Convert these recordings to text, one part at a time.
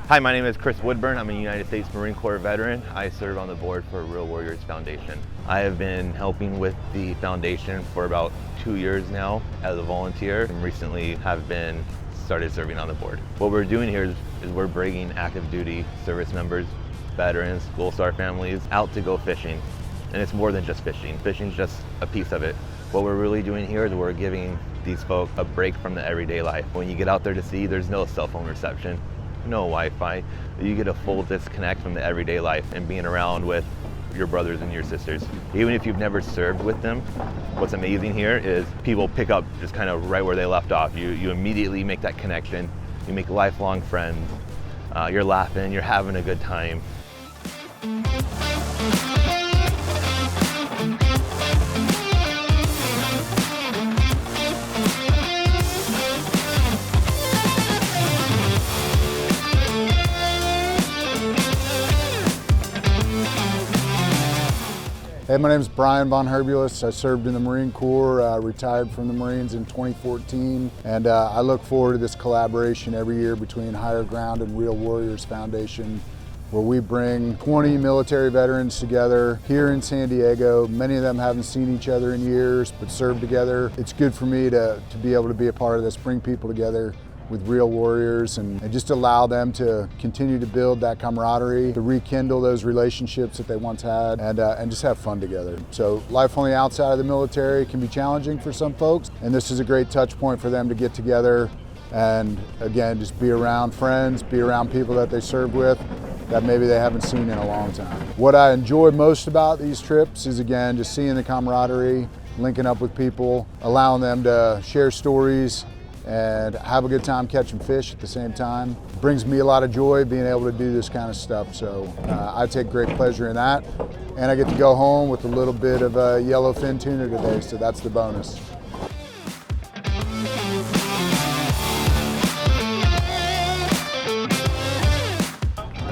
Hi, my name is Chris Woodburn. I'm a United States Marine Corps veteran. I serve on the board for Real Warriors Foundation. I have been helping with the foundation for about 2 years now as a volunteer, and recently have been started serving on the board. What we're doing here is we're bringing active duty service members, veterans, Gold Star families out to go fishing. And it's more than just fishing. Fishing's just a piece of it. What we're really doing here is we're giving these folks a break from the everyday life. When you get out there to sea, there's no cell phone reception, no Wi-Fi. You get a full disconnect from the everyday life and being around with your brothers and your sisters. Even if you've never served with them, what's amazing here is people pick up just kind of right where they left off. You immediately make that connection. You make lifelong friends. You're laughing, you're having a good time. Hey, my name is Brian Von Herbulis. I served in the Marine Corps, retired from the Marines in 2014, and I look forward to this collaboration every year between Higher Ground and Real Warriors Foundation, where we bring 20 military veterans together here in San Diego. Many of them haven't seen each other in years, but served together. It's good for me to be able to be a part of this, bring people together with Real Warriors and just allow them to continue to build that camaraderie, to rekindle those relationships that they once had, and just have fun together. So life on the outside of the military can be challenging for some folks, and this is a great touch point for them to get together and, again, just be around friends, be around people that they served with that maybe they haven't seen in a long time. What I enjoy most about these trips is, again, just seeing the camaraderie, linking up with people, allowing them to share stories and have a good time catching fish at the same time. It brings me a lot of joy being able to do this kind of stuff, so I take great pleasure in that. And I get to go home with a little bit of yellowfin tuna today, so that's the bonus.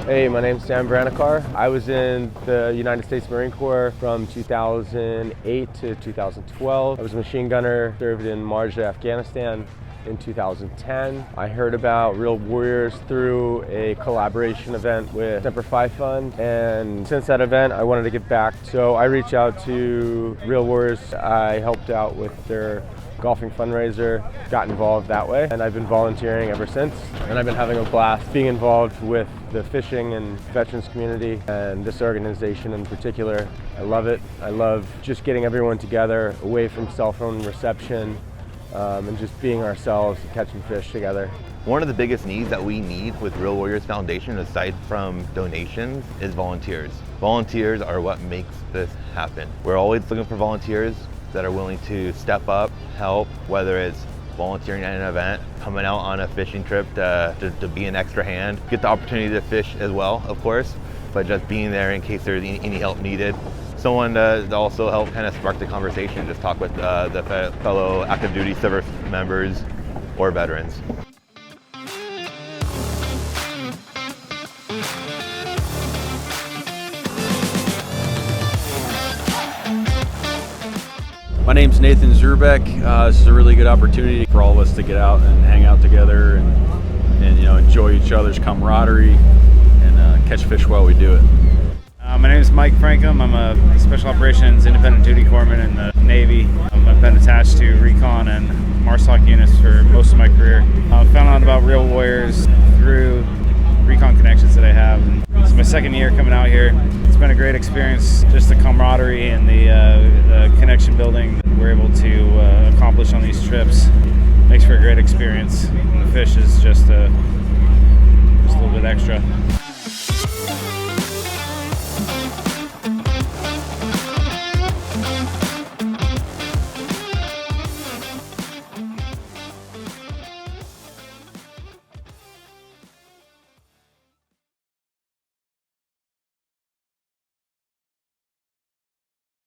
Hey, my name's Sam Branakar. I was in the United States Marine Corps from 2008 to 2012. I was a machine gunner, served in Marj, Afghanistan in 2010. I heard about Real Warriors through a collaboration event with Semper Fi Fund, and since that event I wanted to give back. So I reached out to Real Warriors. I helped out with their golfing fundraiser, got involved that way, and I've been volunteering ever since. And I've been having a blast being involved with the fishing and veterans community and this organization in particular. I love it. I love just getting everyone together away from cell phone reception and just being ourselves and catching fish together. One of the biggest needs that we need with Real Warriors Foundation, aside from donations, is volunteers. Volunteers are what makes this happen. We're always looking for volunteers that are willing to step up, help, whether it's volunteering at an event, coming out on a fishing trip to be an extra hand, get the opportunity to fish as well, of course, but just being there in case there's any help needed. Someone to also help kind of spark the conversation, just talk with the fellow active duty service members or veterans. My name's Nathan Zurbeck. This is a really good opportunity for all of us to get out and hang out together and enjoy each other's camaraderie and catch fish while we do it. My name is Mike Frankham. I'm a Special Operations Independent Duty Corpsman in the Navy. I've been attached to recon and MARSOC units for most of my career. I found out about Real Warriors through recon connections that I have. And it's my second year coming out here. It's been a great experience, just the camaraderie and the connection building that we're able to accomplish on these trips. Makes for a great experience. And the fish is just a little bit extra.